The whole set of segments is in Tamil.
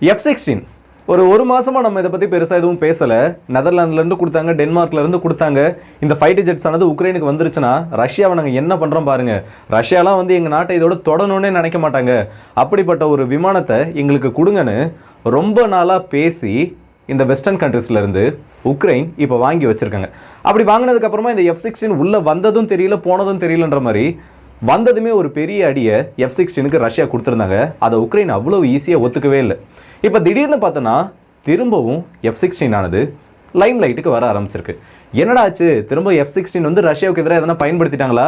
F-16 ஒரு மாசமாக நம்ம இதை பற்றி பெருசாக எதுவும் பேசலை. நெதர்லாந்துலேருந்து கொடுத்தாங்க, டென்மார்க்லேருந்து கொடுத்தாங்க. இந்த ஃபைட்டர் ஜெட்ஸ் ஆனது உக்ரைனுக்கு வந்துருச்சுன்னா ரஷ்யாவை நாங்கள் என்ன பண்ணுறோம் பாருங்கள். ரஷ்யாலாம் வந்து எங்கள் நாட்டை இதோட தொடணுன்னே நினைக்க மாட்டாங்க. அப்படிப்பட்ட ஒரு விமானத்தை எங்களுக்கு கொடுங்கன்னு ரொம்ப நாளாக பேசி இந்த வெஸ்டர்ன் கண்ட்ரீஸ்லேருந்து உக்ரைன் இப்போ வாங்கி வச்சுருக்காங்க. அப்படி வாங்கினதுக்கப்புறமா இந்த F-16 உள்ளே வந்ததும் தெரியல, போனதும் தெரியலன்ற மாதிரி வந்ததுமே ஒரு பெரிய அடியை F-16க்கு ரஷ்யா கொடுத்துருந்தாங்க. அதை உக்ரைன் அவ்வளோ ஈஸியாக ஒத்துக்கவே இல்லை. இப்போ திடீர்னு பார்த்தோன்னா திரும்பவும் F-16 ஆனது லைம் லைட்டுக்கு வர ஆரம்பிச்சிருக்கு. என்னடா ஆச்சு? திரும்ப F-16 வந்து ரஷ்யாவுக்கு எதிராக எதனா பயன்படுத்திட்டாங்களா,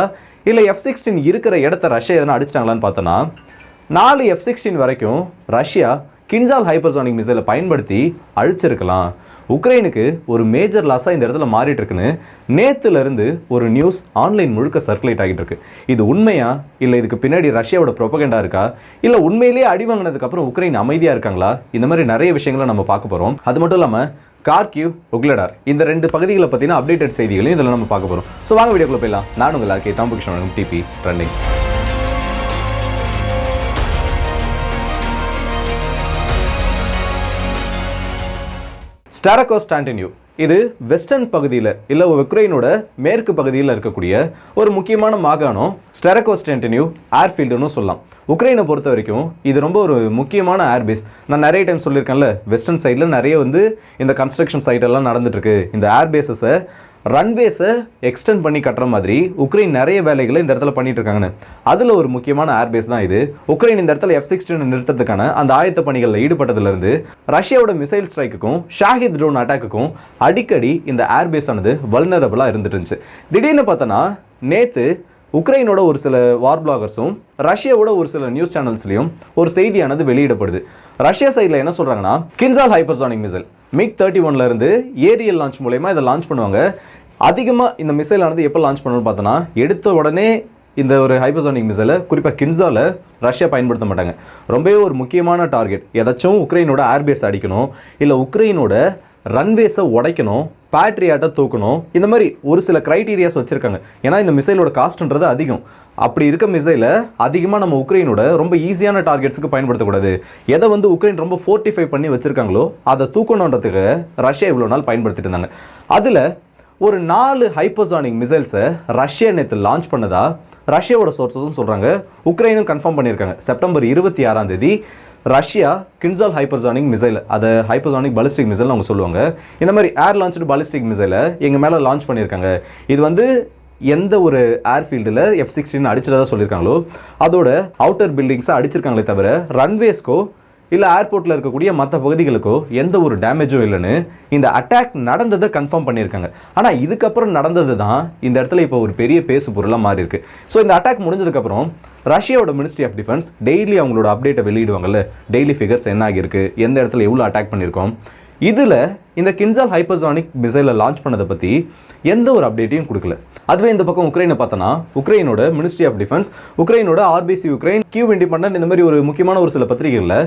இல்லை F-16 இருக்கிற இடத்த ரஷ்யா எதனா அடிச்சிட்டாங்களான்னு பார்த்தோன்னா 4 F-16 வரைக்கும் ரஷ்யா கின்சால் ஹைப்பர்சானிக் மிசைலை பயன்படுத்தி அழிச்சிருக்கலாம். உக்ரைனுக்கு ஒரு மேஜர் லாஸாக இந்த இடத்துல மாறிட்டு இருக்குன்னு நேற்றுலேருந்து ஒரு நியூஸ் ஆன்லைன் முழுக்க சர்க்குலேட் ஆகிட்டு இருக்கு. இது உண்மையா, இல்லை இதுக்கு பின்னாடி ரஷ்யாவோட ப்ரொபகண்டா இருக்கா, இல்லை உண்மையிலேயே அடி வாங்கினதுக்கப்புறம் உக்ரைன் அமைதியாக இருக்காங்களா? இந்த மாதிரி நிறைய விஷயங்களை நம்ம பார்க்க போகிறோம். அது மட்டும் இல்லாமல் கார்கிவ், உக்லடார் இந்த 2 பகுதிகளை பற்றின அப்டேட்டட் செய்திகளையும் இதில் நம்ம பார்க்க போகிறோம். ஸோ வாங்க வீடியோக்குள்ள போயிடலாம். நான் உங்கள் ஆர்கே தாம்புகிருஷ்ணன், டிபி ட்ரெண்டிங்ஸ். ஸ்டாரகோஸ்டான்டினியூ இது வெஸ்டர்ன் பகுதியில் இல்லை உக்ரைனோட மேற்கு பகுதியில் இருக்கக்கூடிய ஒரு முக்கியமான மாகாணம். ஸ்டாரகோஸ்டான்டினியூ ஏர்ஃபீல்டுன்னு சொல்லலாம். உக்ரைனை பொறுத்த வரைக்கும் இது ரொம்ப ஒரு முக்கியமான ஏர்பேஸ். நான் நிறைய டைம் சொல்லியிருக்கேன்ல, வெஸ்டர்ன் சைடில் நிறைய வந்து இந்த கன்ஸ்ட்ரக்ஷன் சைட் எல்லாம் நடந்துட்டுருக்கு. இந்த ஏர்பேஸஸை ரன்வேஸை எக்ஸ்டெண்ட் பண்ணி கட்டுற மாதிரி உக்ரைன் நிறைய வேலைகளை இந்த இடத்துல பண்ணிட்டு இருக்காங்கன்னு. அதில் ஒரு முக்கியமான ஏர்பேஸ் தான் இது. உக்ரைன் இந்த இடத்துல F-16 நிறுத்தத்துக்கான அந்த ஆயத்த பணிகளில் ஈடுபட்டதுலேருந்து ரஷ்யாவோட மிசைல் ஸ்ட்ரைக்குக்கும் ஷாஹித் ட்ரோன் அட்டாக்குக்கும் அடிக்கடி இந்த ஏர்பேஸ் ஆனது வல்னரபிளாக இருந்துட்டு இருந்துச்சு. திடீர்னு பார்த்தோன்னா நேற்று உக்ரைனோட ஒரு சில வார் பிளாகர்ஸும் ரஷ்யாவோட ஒரு சில நியூஸ் சேனல்ஸ்லையும் ஒரு செய்தியானது வெளியிடப்படுது. ரஷ்யா சைடில் என்ன சொல்கிறாங்கன்னா, கின்சால் ஹைப்பர்சானிக் மிசைல் MiG-31 இருந்து ஏரியல் லான்ச் மூலமா இதை லான்ச் பண்ணுவாங்க. அதிகமாக இந்த மிசைல் ஆனது எப்போ லான்ச் பண்ணணும்னு பார்த்தோன்னா, எடுத்த உடனே இந்த ஒரு ஹைப்பர்சானிக் மிசைலை குறிப்பாக கின்சாலை ரஷ்யா பயன்படுத்த மாட்டாங்க. ரொம்பவே ஒரு முக்கியமான டார்கெட், ஏதாச்சும் உக்ரைனோட ஏர்பேஸ் அடிக்கணும், இல்லை உக்ரைனோட ரன்வேஸை உடைக்கணும், பேட்ரியாட்டை தூக்கணும். இந்த மாதிரி ஒரு சில க்ரைட்டீரியாஸ் வச்சுருக்காங்க. ஏன்னா இந்த மிசைலோட காஸ்ட்ன்றது அதிகம். அப்படி இருக்க மிசைலை அதிகமாக நம்ம உக்ரைனோட ரொம்ப ஈஸியான டார்கெட்ஸுக்கு பயன்படுத்தக்கூடாது. எதை வந்து உக்ரைன் ரொம்ப ஃபோர்ட்டிஃபை பண்ணி வச்சுருக்காங்களோ அதை தூக்கணுன்றதுக்கு ரஷ்யா இவ்வளோ நாள் பயன்படுத்திட்டு இருந்தாங்க. அதில் ஒரு 4 ஹைப்பர்சானிக் மிசைல்ஸை ரஷ்யா நேற்று லான்ச் பண்ணதா ரஷ்யாவோட சோர்ஸஸும் சொல்கிறாங்க. உக்ரைனும் கன்ஃபார்ம் பண்ணியிருக்காங்க. September 26 Russia Kinzhal hypersonic missile, அதை ஹைப்பர்சானிக் பாலிஸ்டிக் மிசைல் அவங்க சொல்லுவாங்க. இந்த மாதிரி ஏர் லான்ச்டு பாலிஸ்டிக் மிசைலை எங்கள் மேலே லான்ச் பண்ணியிருக்காங்க. இது வந்து எந்த ஒரு ஏர்ஃபீல்டில் F-16 அடிச்சிட்டதாக சொல்லியிருக்காங்களோ அதோட அவுட்டர் பில்டிங்ஸை அடிச்சிருக்காங்களே தவிர ரன்வேஸ்க்கோ இல்லை ஏர்போர்ட்டில் இருக்கக்கூடிய மற்ற பகுதிகளுக்கோ எந்த ஒரு டேமேஜும் இல்லைன்னு இந்த அட்டாக் நடந்ததை கன்ஃபார்ம் பண்ணியிருக்காங்க. ஆனால் இதுக்கப்புறம் நடந்தது தான் இந்த இடத்துல இப்போ ஒரு பெரிய பேசு பொருளாக மாறி இருக்கு. ஸோ இந்த அட்டாக் முடிஞ்சதுக்கப்புறம் ரஷ்யாவோட மினிஸ்ட்ரி ஆஃப் டிஃபென்ஸ் டெய்லி அவங்களோட அப்டேட்டை வெளியிடுவாங்கல்ல, டெய்லி ஃபிகர்ஸ் என்ன ஆகியிருக்கு, எந்த இடத்துல எவ்வளோ அட்டாக் பண்ணியிருக்கோம். இதில் இந்த கின்சால் ஹைப்பர்சானிக் மிசைலை லான்ச் பண்ணதை பற்றி எந்த ஒரு அப்டேட்டையும் கொடுக்கல. அதுவே இந்த பக்கம் உக்ரைனை பார்த்தோன்னா உக்ரைனோட மினிஸ்ட்ரி ஆஃப் டிஃபென்ஸ், உக்ரைனோட RBC உக்ரைன், கியூ இண்டிபெண்டன்ட், இந்த மாதிரி ஒரு முக்கியமான ஒரு சில பத்திரிகைகளில்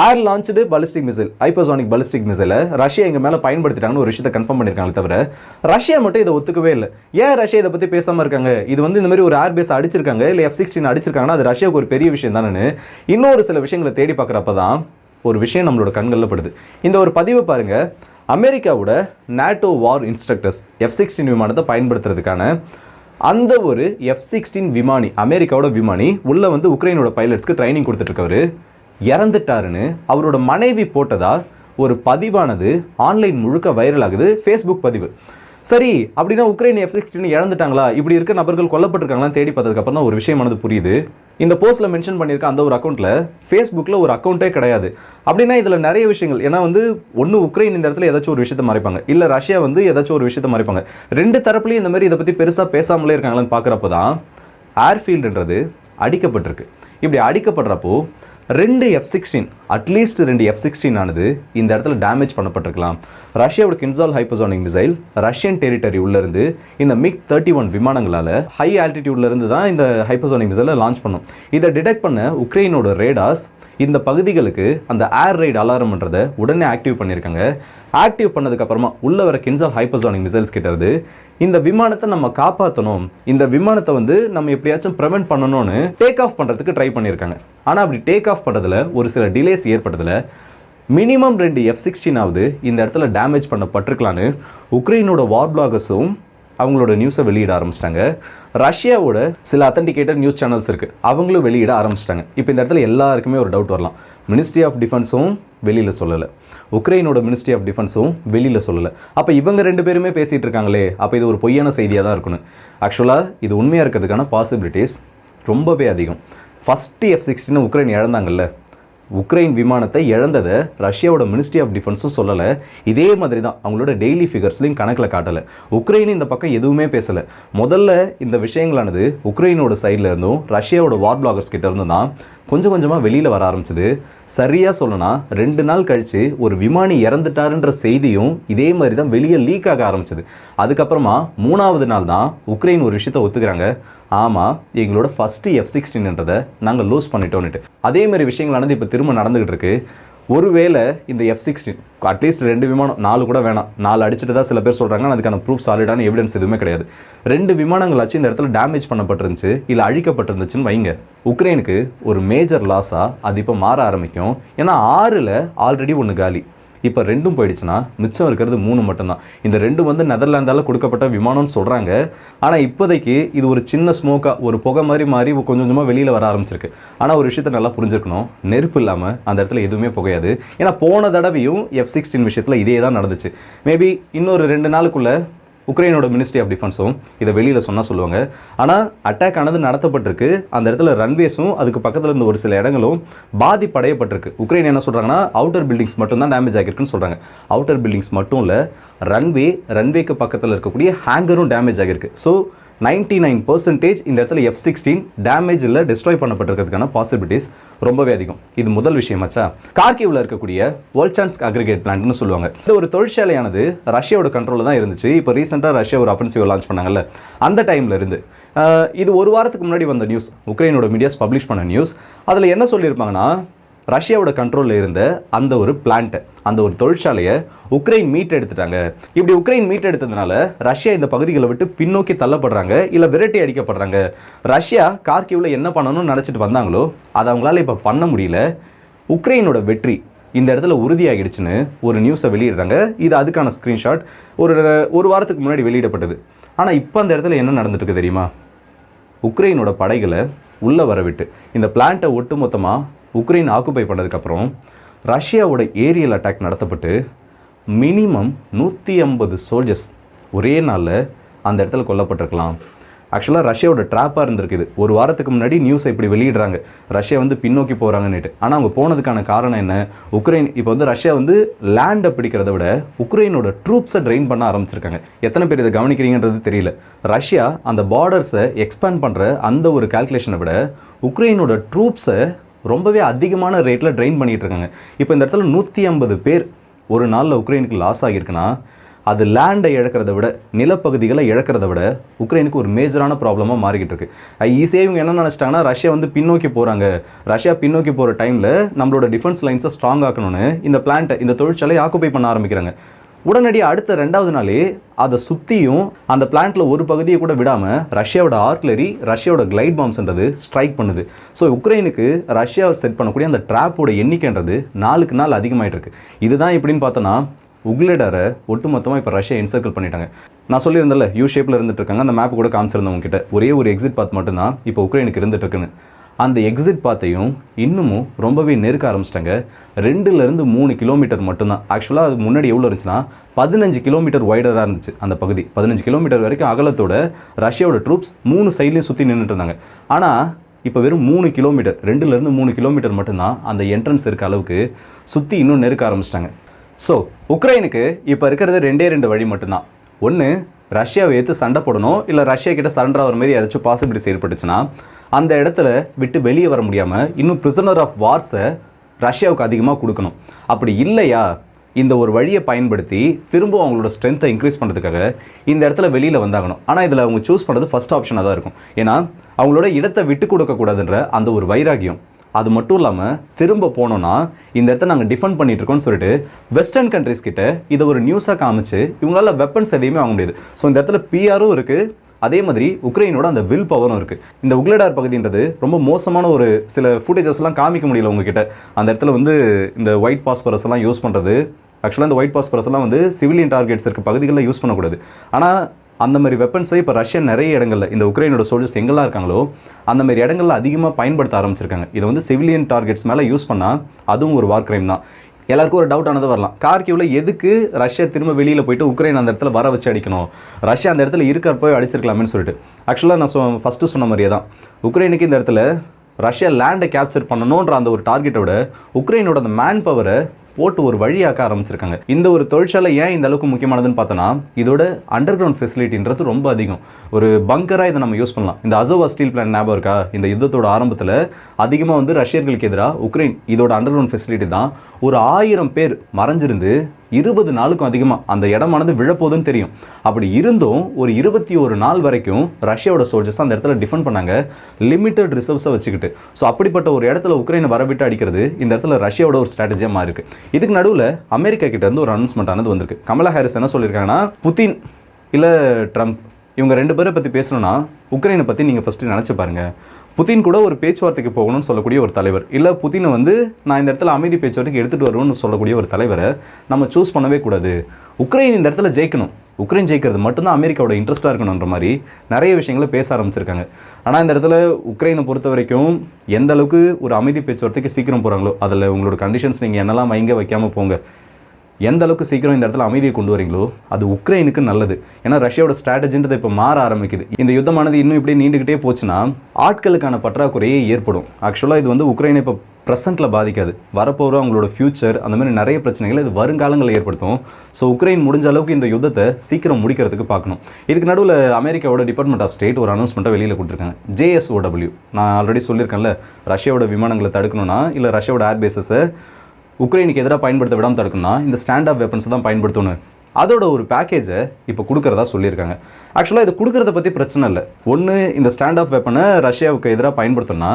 air launched ballistic missile, hypersonic ballistic மிசைலை ரஷ்யா எங்கள் மேலே பயன்படுத்திட்டாங்கன்னு ஒரு விஷயத்தை கன்ஃபார்ம் பண்ணியிருக்காங்களே தவிர ரஷ்யா மட்டும் இதை ஒத்துக்கவே இல்லை. ஏன் ரஷ்யா இதை பற்றி பேசாமல் இருக்காங்க? இது வந்து இந்த மாதிரி ஒரு ஏர்பேஸ் அடிச்சிருக்காங்க, இல்லை F-16 அடிச்சிருக்காங்கன்னா அது ரஷ்யாவுக்கு ஒரு பெரிய விஷயம் தானே. இன்னொரு சில விஷயங்களை தேடி பார்க்குறப்ப தான் ஒரு விஷயம் நம்மளோட கண்களில் படுது. இந்த ஒரு பதிவை பாருங்க. அமெரிக்காவோட NATO வார் இன்ஸ்ட்ரக்டர்ஸ் F-16 விமானத்தை பயன்படுத்துறதுக்கான அந்த ஒரு F-16 விமானி, அமெரிக்காவோட விமானி உள்ள வந்து உக்ரைனோட பைலட்ஸ்க்கு ட்ரைனிங் கொடுத்துட்டு இருக்கவர் இறந்துட்டாருன்னு அவரோட மனைவி போட்டதா ஒரு பதிவானது ஆன்லைன் முழுக்க வைரல் ஆகுது. ஃபேஸ்புக் பதிவு. சரி, அப்படின்னா உக்ரைன் F-16 இழந்துட்டாங்களா, இப்படி இருக்க நபர்கள் கொல்லப்பட்டிருக்காங்களான்னு தேடி பார்த்ததுக்கப்புறம் தான் ஒரு விஷயமானது புரியுது. இந்த போஸ்ட்டில் மென்ஷன் பண்ணியிருக்க அந்த ஒரு அக்கௌண்ட்டில் ஃபேஸ்புக்கில் ஒரு அக்கௌண்ட்டே கிடையாது. அப்படின்னா இதில் நிறைய விஷயங்கள், ஏன்னா வந்து ஒன்று உக்ரைன் இந்த இடத்துல ஏதாச்சும் ஒரு விஷயத்தை மறைப்பாங்க, இல்லை ரஷ்யா வந்து ஏதாச்சும் ஒரு விஷயத்தை மறைப்பாங்க. 2 தரப்புலையும் இந்த மாதிரி இதை பற்றி பெருசாக பேசாமலே இருக்காங்களான்னு பார்க்குறப்ப தான் ஏர்ஃபீல்டுன்றது அடிக்கப்பட்டிருக்கு. இப்படி அடிக்கப்படுறப்போ 2 F-16 அட்லீஸ்ட் 2 F-16 ஆனது இந்த இடத்துல டேமேஜ் பண்ணப்பட்டிருக்கலாம். ரஷ்யாவோட Kinzhal hypersonic missile Russian territory உள்ளேருந்து இந்த MiG-31 விமானங்களால் ஹை ஆல்டிடியூட்லேருந்து தான் இந்த ஹைப்பர்சானிக் மிசைலை லான்ச் பண்ணும். இதை டிடெக்ட் பண்ண உக்ரைனோட ரேடார்ஸ் இந்த பகுதிகளுக்கு அந்த ஏர் ரைட் அலாரம்ன்றதை உடனே ஆக்டிவ் பண்ணியிருக்காங்க. ஆக்டிவ் பண்ணதுக்கப்புறமா உள்ள வர கின்சால் ஹைப்பர்சானிக் மிசைல்ஸ் கிட்டது இந்த விமானத்தை நம்ம காப்பாற்றணும், இந்த விமானத்தை வந்து நம்ம எப்படியாச்சும் ப்ரிவென்ட் பண்ணணும்னு டேக் ஆஃப் பண்ணுறதுக்கு ட்ரை பண்ணியிருக்காங்க. ஆனால் அப்படி டேக் ஆஃப் பண்ணுறதுல ஒரு சில டிலேஸ் ஏற்பட்டதில் மினிமம் 2 F-16 இந்த இடத்துல டேமேஜ் பண்ணப்பட்டிருக்கலான்னு உக்ரைனோட வார் பிளாகர்ஸும் அவங்களோட நியூஸை வெளியிட ஆரம்பிச்சிட்டாங்க. ரஷ்யாவோட சில அத்தன்டிகேட்டட் நியூஸ் சேனல்ஸ் இருக்குது, அவங்களும் வெளியிட ஆரம்பிச்சிட்டாங்க. இப்போ இந்த இடத்துல எல்லாருக்குமே ஒரு டவுட் வரலாம். மினிஸ்ட்ரி ஆஃப் டிஃபென்ஸும் வெளியில் சொல்லலை, உக்ரைனோட மினிஸ்ட்ரி ஆஃப் டிஃபென்ஸும் வெளியில் சொல்லலை. அப்போ இவங்க 2 பேருமே பேசிகிட்டு இருக்காங்களே, அப்போ இது ஒரு பொய்யான செய்தியாக தான் இருக்கணும். ஆக்சுவலாக இது உண்மையாக இருக்கிறதுக்கான பாசிபிலிட்டிஸ் ரொம்பவே அதிகம். ஃபஸ்ட்டு F-16 உக்ரைன் இழந்தாங்கல்ல, உக்ரைன் விமானத்தை இழந்ததை ரஷ்யாவோட மினிஸ்ட்ரி ஆஃப் டிஃபென்ஸும் சொல்லலை. இதே மாதிரி தான் அவங்களோட டெய்லி ஃபிகர்ஸ்லையும் கணக்கில் காட்டலை. உக்ரைன் இந்த பக்கம் எதுவுமே பேசலை. முதல்ல இந்த விஷயங்களானது உக்ரைனோட சைடில் இருந்தும் ரஷ்யாவோட வார் பிளாகர்ஸ் கிட்ட இருந்து தான் கொஞ்சம் கொஞ்சமாக வெளியில் வர ஆரம்பிச்சது. சரியாக சொல்லணும்னா 2 நாள் கழித்து ஒரு விமானி இறந்துட்டாருன்ற செய்தியும் இதே மாதிரி தான் வெளியே லீக் ஆக ஆரம்பிச்சது. அதுக்கப்புறமா 3வது நாள் தான் உக்ரைன் ஒரு விஷயத்தை ஒத்துக்கிறாங்க, ஆமாம் எங்களோட ஃபஸ்ட்டு F-16ன்றதை நாங்கள் லூஸ் பண்ணிட்டோன்னுட்டு. அதே மாதிரி விஷயங்களானது இப்போ திரும்ப நடந்துகிட்டு இருக்கு. ஒருவேளை இந்த F-16 அட்லீஸ்ட் 2 விமானம், 4 கூட வேணாம், 4 அடிச்சுட்டு தான் சில பேர் சொல்கிறாங்க, அதுக்கான ப்ரூஃப் சாலிடான எவிடன்ஸ் எதுவுமே கிடையாது. 2 விமானங்களாச்சும் இந்த இடத்துல டேமேஜ் பண்ணப்பட்டிருந்துச்சு இல்லை அழிக்கப்பட்டிருந்துச்சுன்னு வைங்க, உக்ரைனுக்கு ஒரு மேஜர் லாஸாக அது இப்போ மாற ஆரம்பிக்கும். ஏன்னா 6ல் ஆல்ரெடி 1 காலி, இப்போ 2ம் போயிடுச்சுன்னா மிச்சம் இருக்கிறது 3 மட்டும்தான். இந்த 2 வந்து நெதர்லாந்தால் கொடுக்கப்பட்ட விமானம்னு சொல்கிறாங்க. ஆனால் இப்போதைக்கு இது ஒரு சின்ன ஸ்மோக்காக, ஒரு புகை மாதிரி மாறி கொஞ்சம் கொஞ்சமாக வெளியில் வர ஆரம்பிச்சிருக்கு. ஆனால் ஒரு விஷயத்தை நல்லா புரிஞ்சுக்கணும், நெருப்பு இல்லாமல் அந்த இடத்துல எதுவுமே புகையாது. ஏன்னா போன தடவையும் F-16 விஷயத்தில் இதே தான் நடந்துச்சு. மேபி இன்னொரு 2 நாளுக்குள்ளே உக்ரைனோட மினிஸ்ட்ரி ஆஃப் டிஃபென்ஸும் இதை வெளியில் சொன்னால் சொல்லுவாங்க. ஆனால் அட்டாக் ஆனது நடத்தப்பட்டிருக்கு. அந்த இடத்துல ரன்வேஸும் அதுக்கு பக்கத்தில் இருந்த ஒரு சில இடங்களும் பாதிப்படையப்பட்டிருக்கு. உக்ரைன் என்ன சொல்கிறாங்கன்னா அவுட்டர் பில்டிங்ஸ் மட்டும் தான் டேமேஜ் ஆகிருக்குன்னு சொல்கிறாங்க. அவுட்டர் பில்டிங்ஸ் மட்டும் இல்லை, ரன்வேக்கு பக்கத்தில் இருக்கக்கூடிய ஹேங்கரும் டேமேஜ் ஆகிருக்கு. ஸோ 99% இந்த இடத்துல F-16 டேமேஜ் இல்லை, டிஸ்ட்ராய் பண்ணப்பட்டிருக்கிறதுக்கான பாசிபிலிட்டிஸ் ரொம்பவே அதிகம். இது முதல் விஷயமாச்சா. கார்கிவ்ல இருக்கக்கூடிய வோல்சான்ஸ்க் அக்ரிகேட் பிளான்ட்னு சொல்லுவாங்க. இந்த ஒரு தொழிற்சாலையானது ரஷ்யாவோட கண்ட்ரோலில் தான் இருந்துச்சு. இப்போ ரீசெண்டாக ரஷ்யா ஒரு அஃபென்சிவ் லான்ச் பண்ணாங்கல்ல, அந்த டைமில் இருந்து இது ஒரு வாரத்துக்கு முன்னாடி வந்த நியூஸ், உக்ரைனோட மீடியாஸ் பப்ளிஷ் பண்ண நியூஸ். அதில் என்ன சொல்லியிருப்பாங்கன்னா, ரஷ்யாவோட கண்ட்ரோலில் இருந்த அந்த ஒரு பிளான்ட்டை, அந்த ஒரு தொழிற்சாலையை உக்ரைன் மீட் எடுத்துட்டாங்க. இப்படி உக்ரைன் மீட் எடுத்ததுனால ரஷ்யா இந்த பகுதிகளை விட்டு பின்னோக்கி தள்ளப்படுறாங்க, இல்லை விரட்டி அடிக்கப்படுறாங்க. ரஷ்யா கார்கிவ்ல என்ன பண்ணணும்னு நினச்சிட்டு வந்தாங்களோ அதை அவங்களால இப்போ பண்ண முடியல. உக்ரைனோட வெற்றி இந்த இடத்துல உறுதியாகிடுச்சுன்னு ஒரு நியூஸை வெளியிடுறாங்க. இது அதுக்கான ஸ்க்ரீன்ஷாட் ஒரு வாரத்துக்கு முன்னாடி வெளியிடப்பட்டது. ஆனால் இப்போ அந்த இடத்துல என்ன நடந்துட்டு இருக்கு தெரியுமா? உக்ரைனோட படைகளை உள்ளே வரவிட்டு இந்த பிளான்ட்டை ஒட்டு மொத்தமாக உக்ரைன் ஆக்குபை பண்ணதுக்கப்புறம் ரஷ்யாவோட ஏரியல் அட்டாக் நடத்தப்பட்டு மினிமம் 150 சோல்ஜர்ஸ் ஒரே நாளில் அந்த இடத்துல கொல்லப்பட்டிருக்கலாம். ஆக்சுவலாக ரஷ்யாவோட ட்ராப்பாக இருந்திருக்குது. ஒரு வாரத்துக்கு முன்னாடி நியூஸை இப்படி வெளியிடுறாங்க, ரஷ்யா வந்து பின்னோக்கி போகிறாங்கன்னுட்டு. ஆனால் அவங்க போனதுக்கான காரணம் என்ன? உக்ரைன் இப்போ வந்து ரஷ்யா வந்து லேண்டை பிடிக்கிறத விட உக்ரைனோட ட்ரூப்ஸை ட்ரெயின் பண்ண ஆரம்பிச்சிருக்காங்க. எத்தனை பேர் இதை கவனிக்கிறீங்கன்றது தெரியல. ரஷ்யா அந்த பார்டர்ஸை எக்ஸ்பேண்ட் பண்ணுற அந்த ஒரு கால்குலேஷனை விட உக்ரைனோட ட்ரூப்ஸை ரொம்பவே அதிகமான ரேட்டில் ட்ரெயின் பண்ணிகிட்டு இருக்காங்க. இப்போ இந்த இடத்துல 150 பேர் ஒரு நாளில் உக்ரைனுக்கு லாஸ் ஆகியிருக்குன்னா, அது லேண்டை இழக்கிறத விட, நிலப்பகுதிகளை இழக்கிறத விட உக்ரைனுக்கு ஒரு மேஜரான ப்ராப்ளமாக மாறிக்கிட்டு இருக்கு. ஈஸியாக இவங்க என்ன நினச்சிட்டாங்கன்னா, ரஷ்யா வந்து பின்னோக்கி போகிறாங்க, ரஷ்யா பின்னோக்கி போகிற டைமில் நம்மளோட டிஃபென்ஸ் லைன்ஸை ஸ்ட்ராங் ஆக்கணும்னு இந்த பிளான்ட்டை, இந்த தொழிற்சாலையை ஆக்குபை பண்ண ஆரம்பிக்கிறாங்க. உடனடியாக அடுத்த 2வது நாளே அதை சுற்றியும் அந்த பிளான்ட்டில் ஒரு பகுதியை கூட விடாமல் ரஷ்யாவோட ஆர்ட்லரி, ரஷ்யாவோட கிளைட் பாம்ஸ்ன்றது ஸ்ட்ரைக் பண்ணுது. ஸோ உக்ரைனுக்கு ரஷ்யா செட் பண்ணக்கூடிய அந்த ட்ராப்போட எண்ணிக்கைன்றது நாளுக்கு நாள் அதிகமாகிட்டு இருக்கு. இதுதான் எப்படின்னு பார்த்தோன்னா, உக்லேடரை ஒட்டுமொத்தமாக இப்போ ரஷ்யா என்சர்க்கிள் பண்ணிட்டாங்க. நான் சொல்லியிருந்தேன்ல, யூ ஷேப்பில் இருந்துட்டு இருக்காங்க. அந்த மேப் கூட காமிச்சிருந்தவங்க கிட்ட ஒரே ஒரு எக்ஸிட் பாத் மட்டும்தான் இப்போ உக்ரைனுக்கு இருந்துட்டு இருக்குன்னு. அந்த எக்ஸிட் பாத்தையும் இன்னமும் ரொம்பவே நெருக்க ஆரம்பிச்சிட்டாங்க. 2லேருந்து 3 கிலோமீட்டர் மட்டும்தான். ஆக்சுவலாக அது முன்னாடி எவ்வளோ இருந்துச்சுன்னா 15 கிலோமீட்டர் வைடராக இருந்துச்சு அந்த பகுதி. 15 கிலோமீட்டர் வரைக்கும் அகலத்தோட ரஷ்யாவோட ட்ரூப்ஸ் 3 சைட்லேயும் சுற்றி நின்றுட்டு இருந்தாங்க. ஆனால் இப்போ வெறும் 3 கிலோமீட்டர், 2லேருந்து 3 கிலோமீட்டர் மட்டும்தான் அந்த என்ட்ரன்ஸ் இருக்க அளவுக்கு சுற்றி இன்னும் நெருக்க ஆரம்பிச்சிட்டாங்க. ஸோ உக்ரைனுக்கு இப்போ இருக்கிறது 2 வழி மட்டும்தான். ஒன்று, ரஷ்யாவை ஏற்று சண்டை போடணும், இல்லை ரஷ்யா கிட்ட சரண்டர் ஆகிற மாதிரி ஏதாச்சும் பாசிபிலிட்டிஸ் ஏற்பட்டுச்சுன்னா அந்த இடத்துல விட்டு வெளியே வர முடியாமல் இன்னும் பிரிசனர் ஆஃப் வார்ஸை ரஷ்யாவுக்கு அதிகமாக கொடுக்கணும். அப்படி இல்லையா, இந்த ஒரு வழியை பயன்படுத்தி திரும்ப அவங்களோட ஸ்ட்ரென்த்தை இன்க்ரீஸ் பண்ணுறதுக்காக இந்த இடத்துல வெளியில் வந்தாகணும். ஆனால் இதில் அவங்க சூஸ் பண்ணுறது ஃபஸ்ட் ஆப்ஷனாக தான் இருக்கும். ஏன்னா அவங்களோட இடத்தை விட்டு கொடுக்கக்கூடாதுன்ற அந்த ஒரு வைராகியம். அது மட்டும் இல்லாமல் திரும்ப போனோன்னா இந்த இடத்த நாங்கள் டிஃபெண்ட் பண்ணிட்டு இருக்கோம்னு சொல்லிட்டு வெஸ்டர்ன் கண்ட்ரிஸ் கிட்ட இதை ஒரு நியூஸாக காமிச்சு இவங்களால வெப்பன்ஸ் எதையுமே வாங்க முடியாது. ஸோ இந்த இடத்துல பிஆரும் இருக்குது, அதே மாதிரி உக்ரைனோட அந்த வில் பவரும் இருக்குது. இந்த உக்லடார் பகுதின்றது ரொம்ப மோசமான ஒரு சில ஃபுட்டேஜஸ்லாம் காமிக்க முடியல உங்ககிட்ட. அந்த இடத்துல வந்து இந்த ஒயிட் பாஸ்பரஸ் எல்லாம் யூஸ் பண்ணுறது, ஆக்சுவலாக இந்த ஒயிட் பாஸ்பரஸ் எல்லாம் வந்து சிவிலியன் டார்கெட்ஸ் இருக்க பகுதிகளில் யூஸ் பண்ணக்கூடாது. ஆனால் அந்த மாதிரி வெப்பன்ஸை இப்போ ரஷ்யா நிறைய இடங்களில் இந்த உக்ரைனோட சோல்ஜர்ஸ் எங்கெல்லாம் இருக்காங்களோ அந்த மாதிரி இடங்களில் அதிகமாக பயன்படுத்த ஆரம்பிச்சிருக்காங்க. இதை வந்து சிவிலியன் டார்கெட்ஸ் மேலே யூஸ் பண்ணால் அதுவும் ஒரு வார் கிரைம் தான். எல்லாருக்கும் ஒரு டவுட் ஆனது வரலாம், கார்கிவ்ல எதுக்கு ரஷ்யா திரும்ப வெளியில் போயிட்டு உக்ரைன் அந்த இடத்துல வர வச்சு அடிக்கணும், ரஷ்யா அந்த இடத்துல இருக்கிறப்போ அடிச்சிருக்கலாமேன்னு சொல்லிட்டு. ஆக்சுவலாக நான் ஃபஸ்ட்டு சொன்ன மாதிரியே தான், உக்ரைனுக்கு இந்த இடத்துல ரஷ்யா லேண்டை கேப்சர் பண்ணணுன்ற அந்த ஒரு டார்கெட்டோட உக்ரைனோட அந்த மேன் பவரை போட்டு ஒரு வழியாக்க ஆரம்பிச்சிருக்காங்க. இந்த ஒரு தொழிற்சாலை ஏன் இந்த அளவுக்கு முக்கியமானதுன்னு பார்த்தோன்னா, இதோட அண்டர் கிரவுண்ட் ஃபெசிலிட்டின்றது ரொம்ப அதிகம். ஒரு பங்கராக இதை நம்ம யூஸ் பண்ணலாம். இந்த அசோவா ஸ்டீல் பிளான்ட் ஞாபகம் இருக்கா? இந்த யுத்தத்தோட ஆரம்பத்தில் அதிகமாக வந்து ரஷ்யர்களுக்கு எதிராக உக்ரைன் இதோட அண்டர் கிரவுண்ட் ஃபெசிலிட்டி தான் ஒரு 1000 பேர் மறைஞ்சிருந்து 20 நாளுக்கும் அதிகமாக அந்த இடமானது விழப்போதுன்னு தெரியும். அப்படி இருந்தும் ஒரு 21 நாள் வரைக்கும் ரஷ்யாவோட சோல்ஜர்ஸ் அந்த இடத்துல டிஃபெண்ட் பண்ணாங்க, லிமிட்டட் ரிசர்வ்ஸை வச்சுக்கிட்டு. ஸோ அப்படிப்பட்ட ஒரு இடத்துல உக்ரைனை வரவிட்டு அடிக்கிறது இந்த இடத்துல ரஷ்யாவோட ஒரு ஸ்ட்ராட்டஜியாக மாறி இருக்கு. இதுக்கு நடுவில் அமெரிக்கா கிட்ட இருந்து ஒரு அனௌன்ஸ்மெண்ட் ஆனது வந்திருக்கு. கமலா ஹாரிஸ் என்ன சொல்லியிருக்காங்கன்னா, புதின் இல்லை ட்ரம்ப் இவங்க 2 பேரை பற்றி பேசணும்னா உக்ரைனை பற்றி நீங்கள் ஃபஸ்ட்டு நினச்சி பாருங்கள். புதின் கூட ஒரு பேச்சுவார்த்தைக்கு போகணும்னு சொல்லக்கூடிய ஒரு தலைவர், இல்லை புதினை வந்து நான் இந்த இடத்துல அமைதி பேச்சுவார்த்தைக்கு எடுத்துகிட்டு வருவேன்னு சொல்லக்கூடிய ஒரு தலைவரை நம்ம சூஸ் பண்ணவே கூடாது. உக்ரைன் இந்த இடத்துல ஜெயிக்கணும், உக்ரைன் ஜெயிக்கிறது மட்டும்தான் அமெரிக்காவோட இன்ட்ரெஸ்ட்டாக இருக்கணுன்ற மாதிரி நிறைய விஷயங்களை பேச ஆரம்பிச்சிருக்காங்க. ஆனால் இந்த இடத்துல உக்ரைனை பொறுத்த வரைக்கும் எந்த அளவுக்கு ஒரு அமைதி பேச்சுவார்த்தைக்கு சீக்கிரம் போகிறாங்களோ, அதில் உங்களோட கண்டிஷன்ஸ் நீங்கள் என்னெல்லாம் வைக்காமல் போங்க, எந்த அளவுக்கு சீக்கிரம் இந்த இடத்துல அமைதியை கொண்டு வரீங்களோ அது உக்ரைனுக்கு நல்லது. ஏன்னா ரஷ்யாவோட ஸ்ட்ராட்டஜின்றது இப்போ மாற ஆரம்பிக்குது. இந்த யுத்தமானது இன்னும் இப்படியே நீண்டுக்கிட்டே போச்சுன்னா ஆட்களுக்கான பற்றாக்குறையே ஏற்படும். ஆக்சுவலாக இது வந்து உக்ரைனை இப்போ ப்ரெசென்ட்டில் பாதிக்காது, வரப்போகிற அவங்களோட ஃப்யூச்சர் அந்த மாதிரி நிறைய பிரச்சனைகளை இது வருங்காலங்களில் ஏற்படுத்தும். ஸோ உக்ரைன் முடிஞ்ச அளவுக்கு இந்த யுத்தத்தை சீக்கிரம் முடிக்கிறதுக்கு பார்க்கணும். இதுக்கு நடுவில் அமெரிக்காவோட டிபார்ட்மெண்ட் ஆஃப் ஸ்டேட் ஒரு அனௌன்ஸ்மெண்ட்டை வெளியில் கொடுத்துருக்காங்க. JSOW, நான் ஆல்ரெடி சொல்லியிருக்கேன்ல, ரஷ்யாவோட விமானங்களை தடுக்கணும்னா இல்லை ரஷ்யாவோட ஏர்பேஸஸை உக்ரைனுக்கு எதிராக பயன்படுத்த விடாமல் தடுக்கணும்னா இந்த ஸ்டாண்ட் ஆஃப் வெப்பன்ஸ் தான் பயன்படுத்தணும். அதோட ஒரு பேக்கேஜை இப்போ கொடுக்குறதா சொல்லியிருக்காங்க. ஆக்சுவலாக இது கொடுக்குறத பற்றி பிரச்சனை இல்லை. ஒன்று, இந்த ஸ்டாண்ட் ஆஃப் வெப்பனை ரஷ்யாவுக்கு எதிராக பயன்படுத்தணும்னா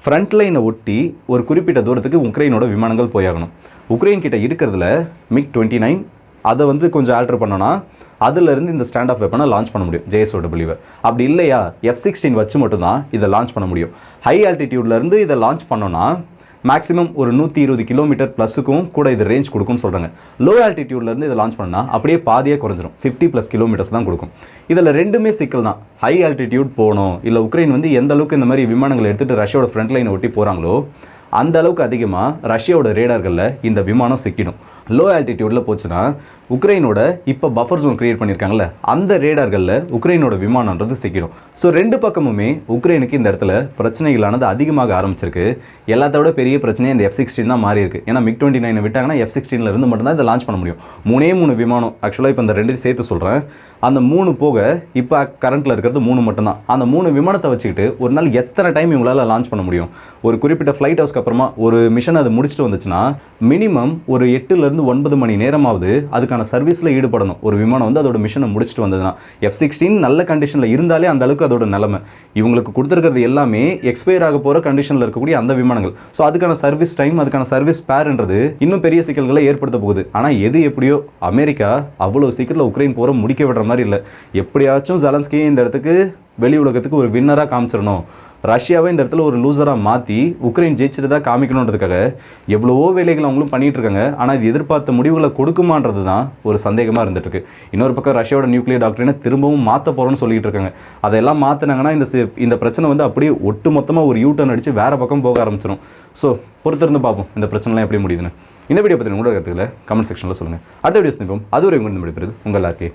ஃப்ரண்ட் லைனை ஒட்டி ஒரு குறிப்பிட்ட தூரத்துக்கு உக்ரைனோட விமானங்கள் போயாகணும். உக்ரைன் கிட்ட இருக்கிறதுல MiG-29 அதை வந்து கொஞ்சம் ஆல்டர் பண்ணோன்னா அதிலிருந்து இந்த ஸ்டாண்ட் ஆஃப் வெப்பனை லான்ச் பண்ண முடியும் JSOW. அப்படி இல்லையா F-16 வச்சு மட்டும்தான் இதை லான்ச் பண்ண முடியும். ஹை ஆல்டிடியூட்லேருந்து இதை லான்ச் பண்ணோன்னா மேக்ஸிமம் ஒரு 120 கிலோமீட்டர் ப்ளஸுக்கும் கூட இது ரேஞ்ச் கொடுக்கும்னு சொல்கிறாங்க. லோ ஆல்டிடியூட்லேருந்து இதை லான்ச் பண்ணால் அப்படியே பாதியாக குறைஞ்சிரும், 50+ கிலோமீட்டர்ஸ் தான் கொடுக்கும். இதில் ரெண்டுமே சிக்கல் தான். ஹை ஆல்டிடியூட் போகணும், இல்லை உக்ரைன் வந்து எந்த அளவுக்கு இந்த மாதிரி விமானங்களை எடுத்துகிட்டு ரஷ்யாவோட ஃப்ரண்ட் லைனை ஒட்டி போகிறாங்களோ அந்த அளவுக்கு அதிகமாக ரஷ்யாவோட ரேடார்களில் இந்த விமானம் சிக்கிடும். லோ ஆல்டிடியூடில் போச்சுன்னா உக்ரைனோட இப்போ பஃபர் ஜோன் கிரியேட் பண்ணியிருக்காங்கல்ல, அந்த ரேடார்களில் உக்ரைனோட விமானன்றது சிக்கிடும். ஸோ 2 பக்கமுமே உக்ரைனுக்கு இந்த இடத்துல பிரச்சனைகளானது அதிகமாக ஆரம்பிச்சிருக்கு. எல்லாத்தோட பெரிய பிரச்சனையே இந்த F-16 தான் மாறி இருக்கு. ஏன்னா MiG-29 விட்டாங்கன்னா F-16 இருந்து மட்டும்தான் இதை லான்ச் பண்ண முடியும். 3 விமானம், ஆக்சுவலாக இப்போ இந்த 2 சேர்த்து சொல்கிறேன், அந்த 3 போக இப்போ கரண்ட்டில் இருக்கிறது 3 மட்டும்தான். அந்த 3 விமானத்தை வச்சுக்கிட்டு ஒரு நாள் எத்தனை டைம் இவங்களால் லான்ச் பண்ண முடியும்? ஒரு குறிப்பிட்ட ஃப்ளைட் ஹவுஸ்க்கு அப்புறமா ஒரு மிஷன் அது முடிச்சுட்டு வந்துச்சுன்னா மினிமம் ஒரு 8-9 மணி நேரமாவது அதுக்கான சர்வீஸில் ஈடுபடணும். ஒரு விமானம் வந்து அதோட மிஷனை முடிச்சுட்டு வந்ததுன்னா F-16 நல்ல கண்டிஷனில் இருந்தாலே அந்த அளவுக்கு அதோட நிலைமை. இவங்களுக்கு கொடுத்துருக்கிறது எல்லாமே எக்ஸ்பயர் ஆக போகிற கண்டிஷனில் இருக்கக்கூடிய அந்த விமானங்கள். ஸோ அதுக்கான சர்வீஸ் டைம், அதுக்கான சர்வீஸ் பேர்ன்றது இன்னும் பெரிய சிக்கல்களை ஏற்படுத்த போகுது. ஆனால் எது எப்படியோ அமெரிக்கா அவ்வளோ சீக்கிரத்தில் உக்ரைன் போகிற முடிக்க விடுற மாதிரி இல்லை. எப்படியாச்சும் ஜெலன்ஸ்கியை இந்த இடத்துக்கு வெளி உலகத்துக்கு ஒரு வின்னராக காமிச்சிடணும், ரஷ்யாவை இந்த இடத்துல ஒரு லூசராக மாற்றி உக்ரைன் ஜெயிச்சுட்டு தான் காமிக்கணுன்றதுக்காக எவ்வளவோ வேலைகள் அவங்களும் பண்ணிகிட்டு இருக்காங்க. ஆனால் இது எதிர்பார்த்த முடிவுகளை கொடுக்குமான்றது தான் ஒரு சந்தேகமாக இருந்துட்டு இருக்கு. இன்னொரு பக்கம் ரஷ்யாவோட நியூக்ளியர் டாக்டரினை திரும்பவும் மாற்ற போகிறோன்னு சொல்லிட்டு இருக்காங்க. அதெல்லாம் மாற்றினாங்கன்னா இந்த பிரச்சனை வந்து அப்படியே ஒட்டு மொத்தமாக ஒரு யூட்டர்ன் அடித்து வேறு பக்கம் போக ஆரம்பிச்சிடும். ஸோ பொறுத்திருந்து பார்ப்போம் இந்த பிரச்சனைலாம் எப்படி முடியுதுன்னு. இந்த வீடியோ பற்றி உங்களோட கருத்துக்களை கமெண்ட் செக்ஷனில் சொல்லுங்கள். அடுத்த வீடியோஸ் நிற்போம். அதுவரை உங்களுக்கு முடிப்பது உங்கள் எல்லாருக்கே.